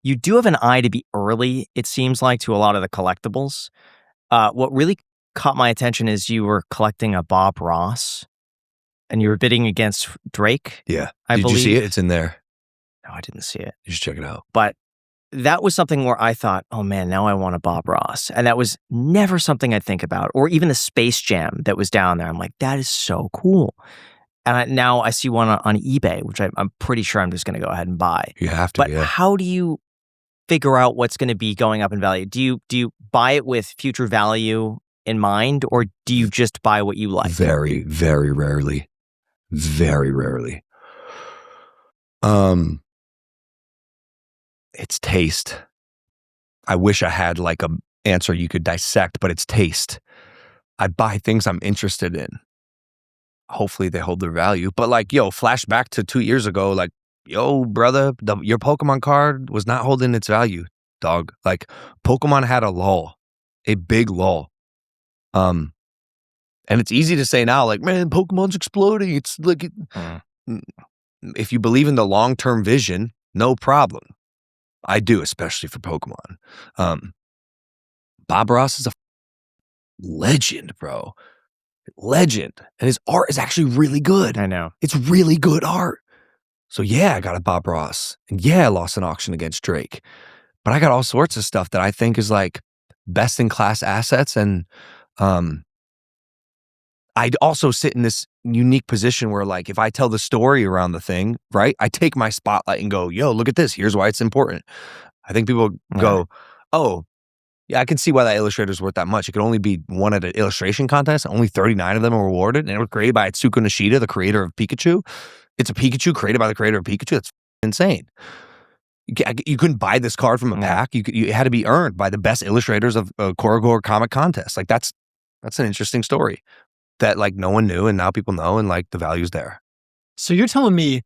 you do have an eye to be early, it seems like, to a lot of the collectibles. What really caught my attention is you were collecting a Bob Ross, and you were bidding against Drake. Yeah. I Did believe. you see it? It's in there. No, I didn't see it. You should check it out. But that was something where I thought, oh man, now I want a Bob Ross. And that was never something I'd think about. Or even the Space Jam that was down there. I'm like, that is so cool. And now I see one on eBay, which I'm pretty sure I'm just going to go ahead and buy. You have to, But how do you figure out what's going to be going up in value? Do you buy it with future value in mind, or do you just buy what you like? Very, very rarely. Very rarely. It's taste. I wish I had like a answer you could dissect, but it's taste. I buy things I'm interested in. Hopefully they hold their value. But like, yo, flashback to 2 years ago, like, yo, brother, your Pokemon card was not holding its value, dog. Like, Pokemon had a lull, a big lull. And it's easy to say now, like, man, Pokemon's exploding. It's like, if you believe in the long-term vision, no problem. I do, especially for Pokemon. Bob Ross is a legend, bro. Legend. And his art is actually really good. I know. It's really good art. So yeah, I got a Bob Ross. And yeah, I lost an auction against Drake. But I got all sorts of stuff that I think is like best in class assets. And I'd also sit in this unique position where like, if I tell the story around the thing, right, I take my spotlight and go, yo, look at this. Here's why it's important. I think people go, oh, yeah, I can see why that illustrator's worth that much. It could only be won at an illustration contest. Only 39 of them were awarded. And it was created by Atsuko Nishida, the creator of Pikachu. It's a Pikachu created by the creator of Pikachu. That's insane. You couldn't buy this card from a pack. You had to be earned by the best illustrators of a Korogor comic contest. Like that's an interesting story that like no one knew, and now people know, and like the value's there. So you're telling me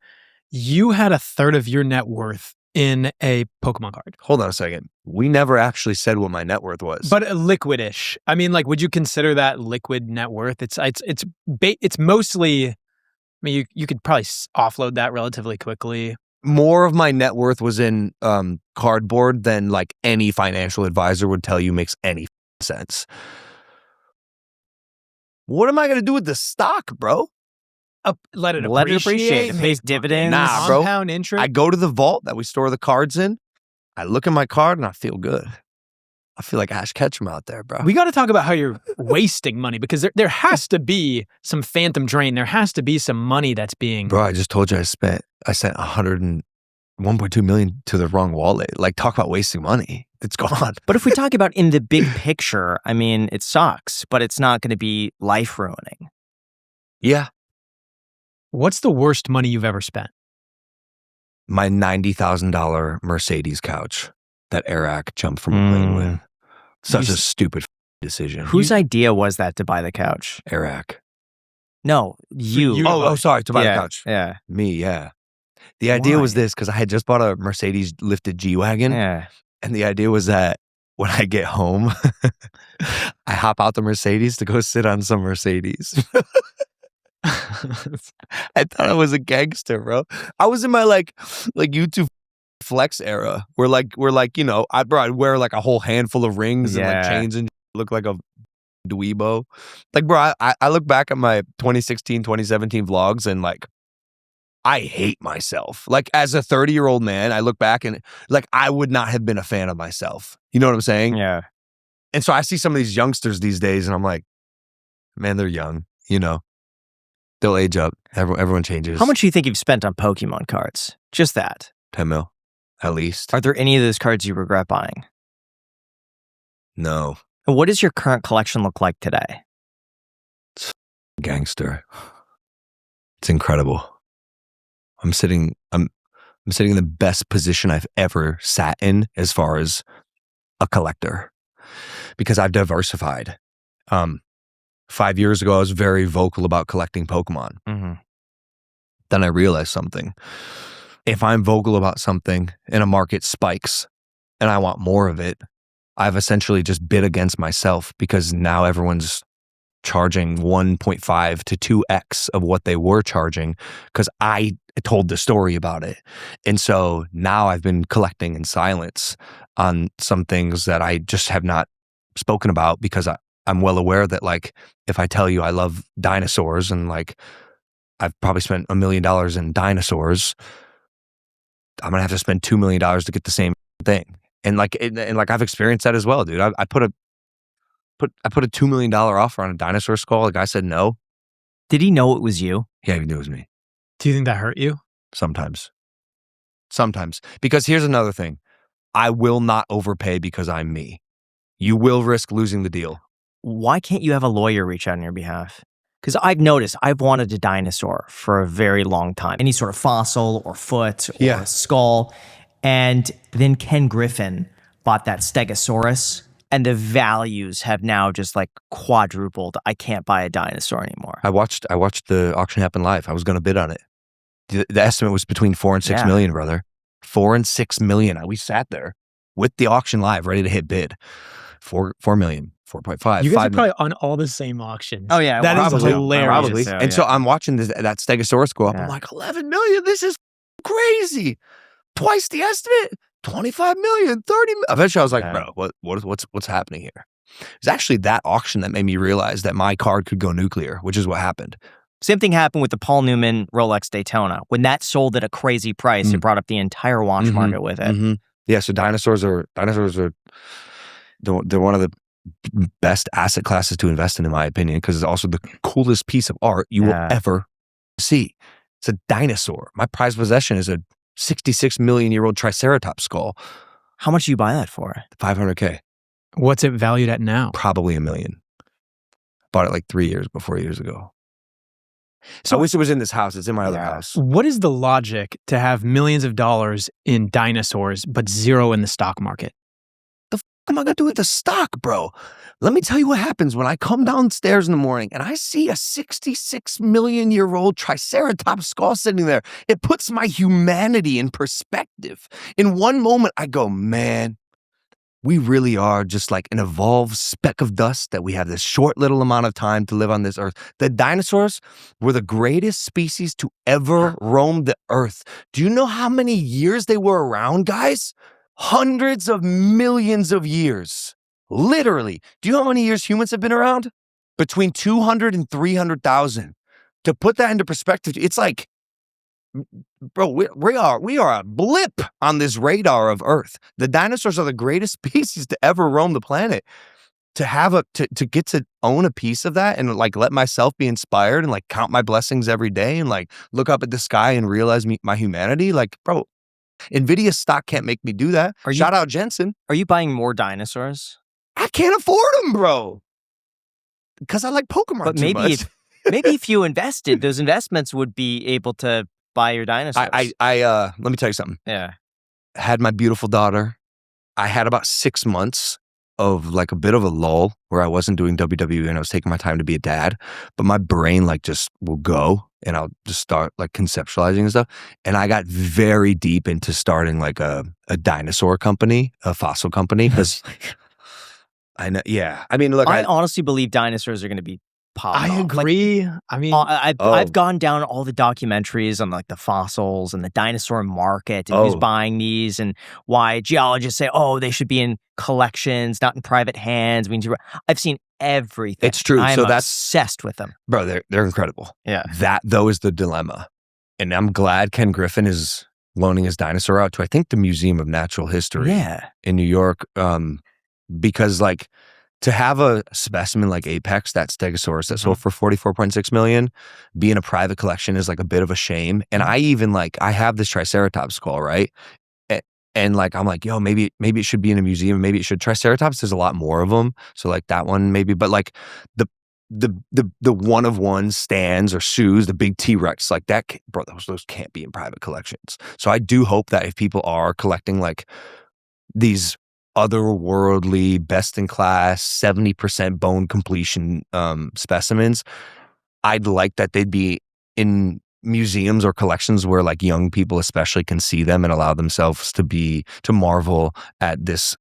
you had a third of your net worth in a Pokemon card? Hold on a second. We never actually said what my net worth was. But liquid-ish. I mean, like, would you consider that liquid net worth? It's mostly. I mean, you could probably offload that relatively quickly. More of my net worth was in cardboard than like any financial advisor would tell you makes any sense. What am I going to do with the stock, bro? Let it appreciate. It pays dividends. Nah, bro. Compound interest. I go to the vault that we store the cards in. I look at my card and I feel good. I feel like Ash Ketchum out there, bro. We got to talk about how you're wasting money, because there has to be some phantom drain. There has to be some money that's being. Bro, I just told you I sent $101.2 million to the wrong wallet. Like, talk about wasting money. It's gone. But if we talk about in the big picture, I mean, it sucks, but it's not going to be life ruining. Yeah. What's the worst money you've ever spent? My $90,000 Mercedes couch that Eric jumped from a plane with. Such a stupid decision. Whose idea was that to buy the couch? Eric. No, you. Sorry, to buy the couch. Yeah. Me, yeah. The idea was this, because I had just bought a Mercedes lifted G-Wagon. Yeah. And the idea was that when I get home, I hop out the Mercedes to go sit on some Mercedes. I thought I was a gangster, bro. I was in my like YouTube flex era where you know, I'd wear like a whole handful of rings and like chains and look like a dweebo. Like, bro, I look back at my 2016, 2017 vlogs and like, I hate myself. Like, as a 30-year-old man, I look back and like, I would not have been a fan of myself. You know what I'm saying? Yeah. And so I see some of these youngsters these days and I'm like, man, they're young, you know. They'll age up. Everyone changes. How much do you think you've spent on Pokemon cards? Just that. 10 mil, at least. Are there any of those cards you regret buying? No. And what does your current collection look like today? It's gangster. It's incredible. I'm sitting in the best position I've ever sat in as far as a collector, because I've diversified. 5 years ago, I was very vocal about collecting Pokemon. Mm-hmm. Then I realized something. If I'm vocal about something and a market spikes and I want more of it, I've essentially just bid against myself, because now everyone's charging 1.5 to 2x of what they were charging, because I told the story about it. And so now I've been collecting in silence on some things that I just have not spoken about, because I'm well aware that like if I tell you I love dinosaurs and like I've probably spent $1 million in dinosaurs, I'm gonna have to spend $2 million to get the same thing. And like I've experienced that as well, dude. I put a $2 million offer on a dinosaur skull. The guy said no. Did he know it was you? Yeah, he knew it was me. Do you think that hurt you? Sometimes. Because here's another thing. I will not overpay because I'm me. You will risk losing the deal. Why can't you have a lawyer reach out on your behalf? Because I've noticed I've wanted a dinosaur for a very long time. Any sort of fossil or foot or skull. And then Ken Griffin bought that Stegosaurus, and the values have now just like quadrupled. I can't buy a dinosaur anymore. I watched the auction happen live. I was going to bid on it. The estimate was between 4 and 6 million, brother. 4 and 6 million. We sat there with the auction live, ready to hit bid. 4 million, 4.5. You guys are probably on all the same auctions. Oh yeah, that is hilarious. Probably. So, and so I'm watching that Stegosaurus go up. I'm like, 11 million. This is crazy. Twice the estimate. 25 million, 30 million. Eventually I was like, bro, what's happening here? It's actually that auction that made me realize that my card could go nuclear, which is what happened. Same thing happened with the Paul Newman Rolex Daytona. When that sold at a crazy price, it brought up the entire watch market with it. Yeah, so dinosaurs are they're one of the best asset classes to invest in my opinion, because it's also the coolest piece of art you will ever see. It's a dinosaur. My prized possession is a 66 million year old Triceratops skull. How much do you buy that for? $500K. What's it valued at now? Probably $1 million. Bought it like 4 years ago. So I wish it was in this house. It's in my other house. What is the logic to have millions of dollars in dinosaurs but zero in the stock market? The f am I gonna do with the stock, bro? Let me tell you what happens when I come downstairs in the morning and I see a 66 million year old Triceratops skull sitting there. It puts my humanity in perspective. In one moment, I go, man, we really are just like an evolved speck of dust that we have this short little amount of time to live on this earth. The dinosaurs were the greatest species to ever roam the earth. Do you know how many years they were around, guys? Hundreds of millions of years. Literally. Do you know how many years humans have been around? Between 200 and 300,000. To put that into perspective, it's like, bro, we are a blip on this radar of Earth. The dinosaurs are the greatest species to ever roam the planet. To have to get to own a piece of that and like let myself be inspired and like count my blessings every day and like look up at the sky and realize my humanity, like, bro, Nvidia stock can't make me do that. Shout out Jensen. Are you buying more dinosaurs? I can't afford them, bro. Because I like Pokemon but too much. Maybe if you invested, those investments would be able to buy your dinosaurs. Let me tell you something. Yeah. I had my beautiful daughter. I had about 6 months of like a bit of a lull where I wasn't doing WWE and I was taking my time to be a dad, but my brain like just will go and I'll just start like conceptualizing and stuff. And I got very deep into starting like a dinosaur company, a fossil company, because I know, yeah. I mean, look, I honestly believe dinosaurs are going to be popping I off. agree. Like, I mean, I've gone down all the documentaries on like the fossils and the dinosaur market and who's buying these and why geologists say, oh, they should be in collections, not in private hands. I've seen everything. It's true. I'm so that's obsessed with them. Bro, they're incredible. Yeah. That though is the dilemma. And I'm glad Ken Griffin is loaning his dinosaur out to, I think, the Museum of Natural History in New York. Because like to have a specimen like Apex, that Stegosaurus that sold for 44.6 million, be in a private collection is like a bit of a shame. And I even like, I have this Triceratops skull, right? And like, I'm like, yo, maybe it should be in a museum. Maybe it should. Triceratops, there's a lot more of them. So like that one maybe, but like the one of one stands or shoes, the big T-Rex, like that, bro, those can't be in private collections. So I do hope that if people are collecting like these otherworldly, best in class, 70% bone completion specimens, I'd like that they'd be in museums or collections where like young people especially can see them and allow themselves to marvel at this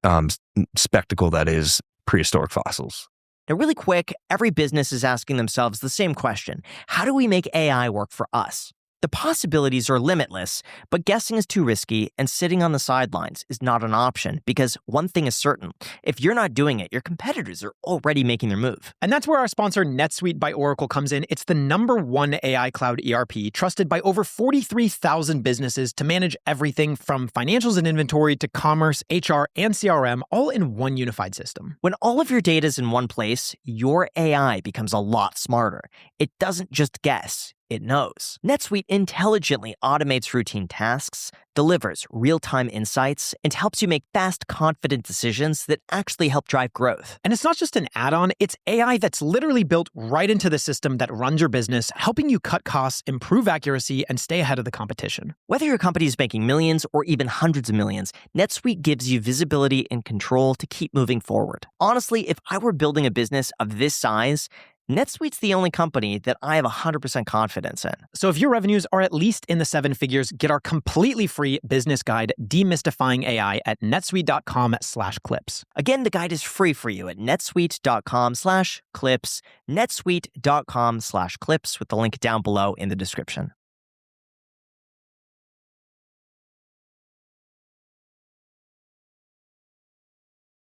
spectacle that is prehistoric fossils. Now, really quick, every business is asking themselves the same question. How do we make AI work for us? The possibilities are limitless, but guessing is too risky, and sitting on the sidelines is not an option because one thing is certain. If you're not doing it, your competitors are already making their move. And that's where our sponsor NetSuite by Oracle comes in. It's the #1 AI cloud ERP, trusted by over 43,000 businesses to manage everything from financials and inventory to commerce, HR, and CRM, all in one unified system. When all of your data is in one place, your AI becomes a lot smarter. It doesn't just guess. It knows. NetSuite intelligently automates routine tasks, delivers real-time insights, and helps you make fast, confident decisions that actually help drive growth. And it's not just an add-on, it's AI that's literally built right into the system that runs your business, helping you cut costs, improve accuracy, and stay ahead of the competition. Whether your company is making millions or even hundreds of millions, NetSuite gives you visibility and control to keep moving forward. Honestly, if I were building a business of this size, NetSuite's the only company that I have 100% confidence in. So if your revenues are at least in the 7 figures, get our completely free business guide, Demystifying AI, at netsuite.com/clips. Again, the guide is free for you at netsuite.com/clips, netsuite.com/clips, with the link down below in the description.